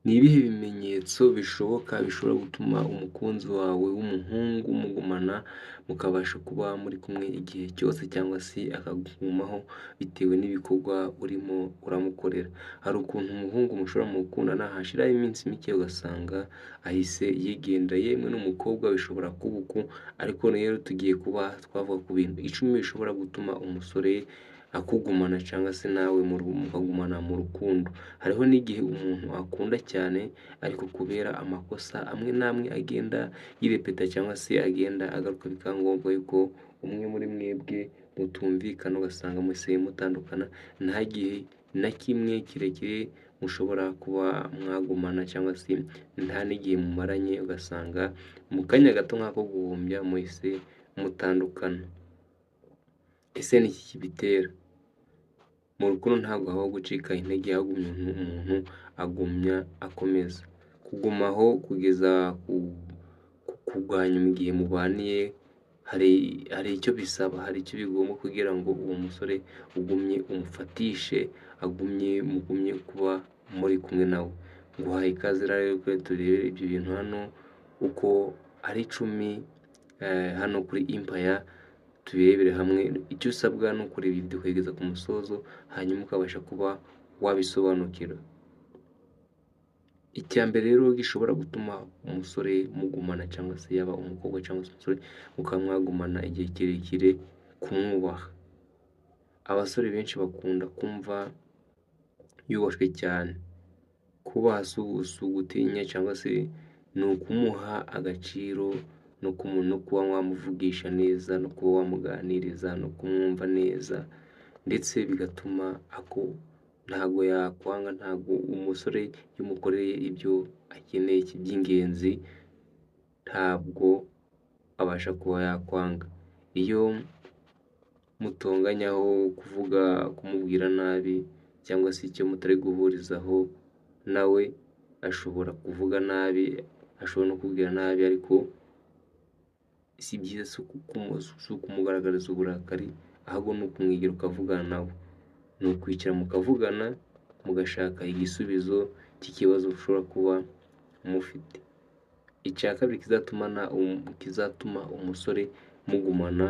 Ni ibihe bimenyetso bishoboka bishobora gutuma umukunzi wawe w'umuhungu mugumana mukabasha kuba muri kumwe igihe cyose cyangwa se akagumaho bitewe n'ibikorwa urimo uramukorera? Hari ukuntu umuhungu mushobora mu gukundana hashiraho iminsi mike ugasanga ahise yigendera, yemwe n'umukobwa bishobora kuba uko, ariko rero tugiye kuba twavuga ku bintu 10 bishobora gutuma umusore akugumana cyangwa se nawe mukagumana mu rukundo. Hariho n'igihe umuntu akunda cyane ariko kubera amakosa amwe n'amwe agenda yirepeta cyangwa se agenda agaruka bikaba ngombwa yuko umwe muri mwebwe mutumvikana ugasanga muhise mutandukana, nta gihe na kimwe kirekire mushobora kuba mwagumana cyangwa se nta n'igihe mumaranye ugasanga mu kanya gato nk'ako guhumbya muhise mutandukana. Ese ni iki kibitera? Mu rukundo ntabwo habaho gucika intege, ahubwo umuntu agumya akomeza. Kugumaho kugeza kurwanya mu gihe mubaniye hari icyo bisaba, hari icyo bigomba kugira ngo uwo musore ugumye umufatishe, mugumye kuba muri kumwe nawe. Nguhaye ikaze rero turebe ibyo bintu hano uko ari 10 hano kuri Empire tubirebere hamwe. Icyo usabwa ni ukureba video ukageza ku musozo hanyuma ukabasha kuba wabisobanukira. Icyambere rero gishobora gutuma umusore mugumana cyangwa se yaba umukobwa cyangwa se umusore mukamwagumana igihe kirekire, kumwubaha. Abasore benshi bakunda kumva yubashwe cyane. Kubaha si ugutinya cyangwa se ni ukumuha agaciro no kuba wamuvugisha neza no kuba wamuganiriza no kumwumva neza, ndetse bigatuma ntago yakwanga, ntago umusore iyo umukoreye ibyo akeneye by'ingenzi ntabwo abasha kuba yakwanga. Iyo mutonganyaho kumubwira nabi cyangwa se icyo mutari guhurizaho, nawe ashobora kuvuga nabi, ashobora no kubwira nabi, ariko si byiza si ukumugaragariza uburakari, ahubwo ni ukumwigira ukavugana nawe, ni ukwicara mukavugana mugashaka igisubizo cy'ikibazo ushobora kuba mufite. Icya kabiri kizatuma umusore mugumana,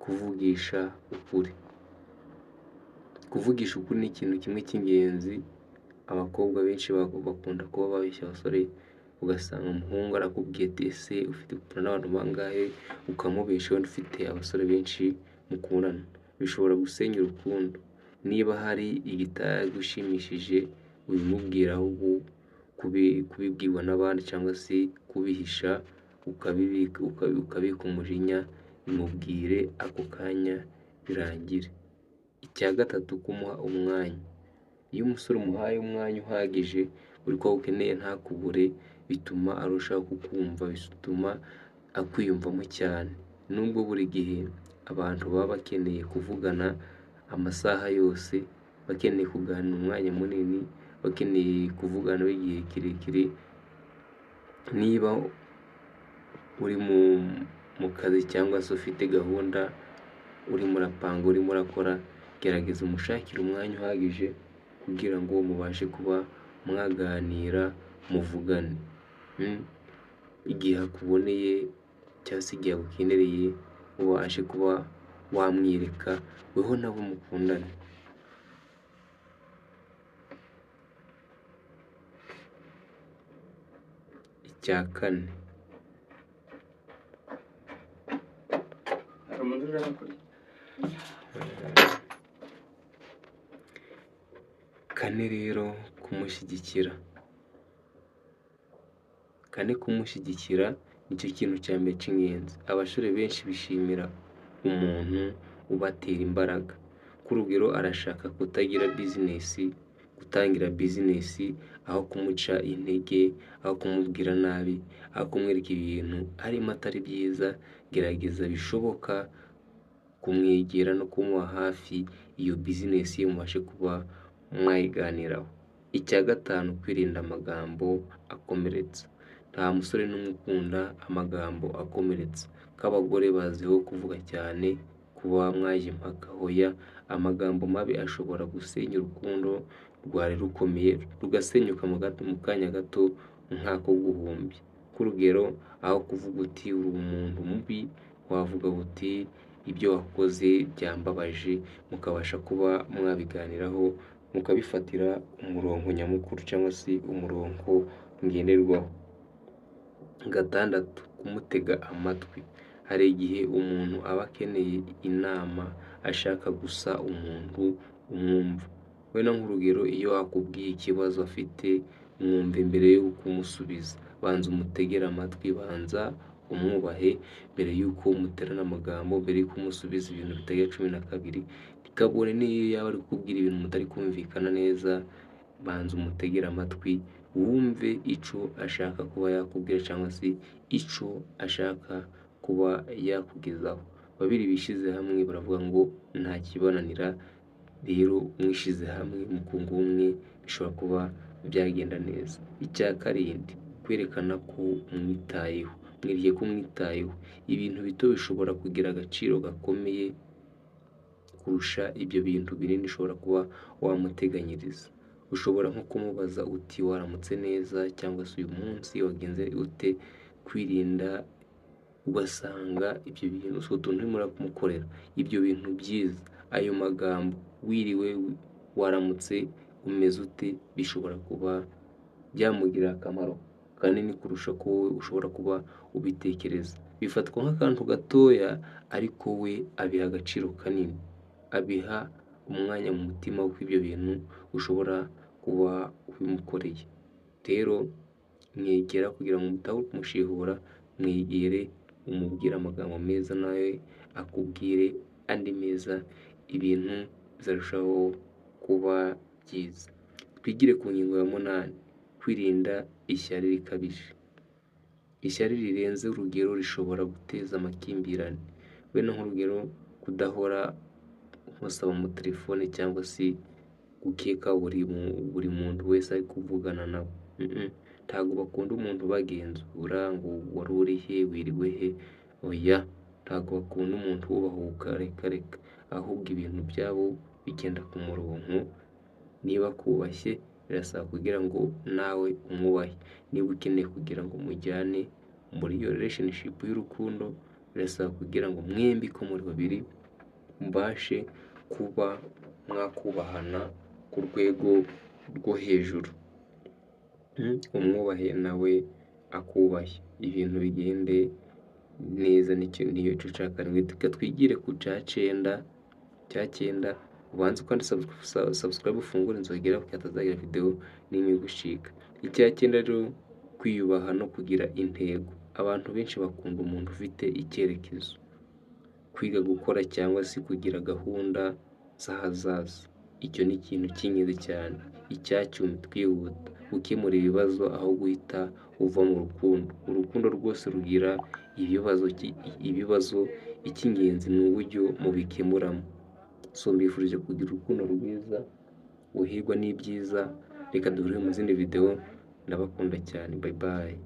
kuvugisha ukuri. Kuvugisha ukuri ni ikintu kimwe cy'ingenzi. Abakobwa benshi bakunda kuba babeshya abasore, ugasanga umuhungu arakubwiye ati ese ufite gukundana n'abantu bangahe, ukamubesha wenda ufite abasore benshi mukundana. Bishobora gusenya urukundo. Niba hari igitagushimishije ubimubwira, ahubwo kubibwirwa n'abandi cyangwa se kubihisha ukabika umujinya, bimubwire ako kanya birangire. Icya gatatu, kumuha umwanya. Iyo umusore umuhaye umwanya uhagije uri ko ukeneye ntakubure, bituma arushaho kukumva, bituma akwiyumvamo cyane. Nubwo buri gihe abantu baba bakeneye kuvugana amasaha yose, bakeneye kuganira umwanya munini, bakeneye kuvugana igihe kirekire, niba uri mu kazi cyangwa se ufite gahunda urimo urapanga, urimo urakora, gerageza umushakire umwanya uhagije kugira ngo mubashe kuba mwaganira, muvugane. Igihe akuboneye cyangwa se igihe agukenereye, ubashe kuba wamwiyereka weho nabo mukundane. Icya kane, rero kumushyigikira. Kumushyigikira nicyo kintu cya mbere cy'ingenzi. Abasore benshi bishimira umuntu ubatera imbaraga. Kurugero arashaka gutangira bizinesi, aho kumuca intege, aho kumubwira nabi, aho kumwereka ibintu arimo atari byiza, gerageza bishoboka kumwegera no kumuba hafi, iyo bizinesi mubashe kuba mwayiganiraho. Icya gatanu, kwirinda amagambo akomeretsa. Nta musore n'umwe ukunda amagambo akomeretsa. K'abagore baziho kuvuga cyane, kuba mwajya impaka, hoya amagambo mabi ashobora gusenya urukundo, rwari rukomeye rugasenyuka mu kanya gato nk'ako guhumbya. Nk'urugero, aho kuvuga uti uri umuntu mubi, wavuga uti ibyo wakoze byambabaje, mukabasha kuba mwabiganiraho, mukabifatira umurongo nyamukuru cyangwa se umurongo ngenderwaho. Gatandatu, kumutega amatwi. Hari igihe umuntu aba akeneye inama ashaka gusa umuntu umwumva. Wenda nk'urugero, iyo akubwiye ikibazo afite, mwumve mbere yo kumusubiza. Banza umutegere amatwi, banza umwubahe mbere y'uko umuterana amagambo, mbere y'uko umusubiza ibintu bitega 12. Kabone n'iyo yaba ari kukubwira ibintu mutari kumvikana neza, banza umutegere amatwi, wumve ico ashaka kuba yakubwira cyangwa se ico ashaka kuba yakugezaho. Babiri bishize hamwe baravuga ngo nta kibananira. Rero mwishize hamwe mukunga ubumwe, bishobora kuba byagenda neza. Icya karindwi, kwerekana ko umwitayeho. Mwiriye ko umwitayeho. Ibintu bito bishobora kugira agaciro gakomeye kurusha ibyo bintu binini ushobora kuba wamuteganyiriza. Ushobora nko kumubaza uti waramutse neza, cyangwa se uyu munsi wagenze ute. Kwirinda ugasanga ibyo bintu si utuntu urimo kumukorera, ibyo bintu byiza, ayo magambo wiriwe, waramutse, umeze ute, bishobora kuba byamugirira akamaro kanini kurusha ko wowe ushobora kuba ubitekereza. Bifatwa nk'akantu gatoya, ariko we abiha agaciro kanini, abiha umwanya mu mutima w'uko ibyo bintu ushobora kuba ubimukoreye. Rero mwegera kugira ngo mutahe kumushihura, mwegere umubwire amagambo meza, nawe akubwire andi meza, ibintu bizarushaho kuba byiza. Twigire ku ngingo ya 8, kwirinda ishyari rikabije. Ishyari rirenze urugero rishobora guteza amakimbirane. Wenda nk'urugero, kudahora musaba mu telefone cyangwa se gukeka buri muntu wese ari kuvugana nawe. Ntabwo bakunda umuntu bagenzura ngo wari uri he, wiriwe he. Oya, ntabwo bakunda umuntu wubahuka, reka. Ahubwo ibintu byabo bigenda ku murongo. Niba kubashye, birasaba kugira ngo nawe umwubahe. Niba ukeneye kugira ngo mujyane muri iyo relationship y'urukundo, birasaba kugira ngo mwembi ko muri babiri mbashe kuba mwakubahana ku rwego rwo hejuru. Umwubahe nawe akubahe, ibintu bigende neza. Niyo cya karindwi. Twigire ku cya cyenda, ubanze kandi subscribe, ufungure inzogera kugira hatazagira video n'imwe gushika. Icya cyenda rero, kwiyubaha no kugira intego. Abantu benshi bakunda umuntu ufite icyerekezo, kwiga gukora cyangwa se kugira gahunda z'ahazaza. Icyo ni ikintu cy'ingenzi cyane. Icya 10, twihuta, gukemura ibibazo aho guhita uva mu rukundo. Urukundo rwose rugira ibibazo, icy'ingenzi ni uburyo mubikemuramo. Mbifurije kugira urukundo rwiza, uhirwa n'ibyiza. Reka duhure mu zindi video, ndabakunda cyane. Bye bye.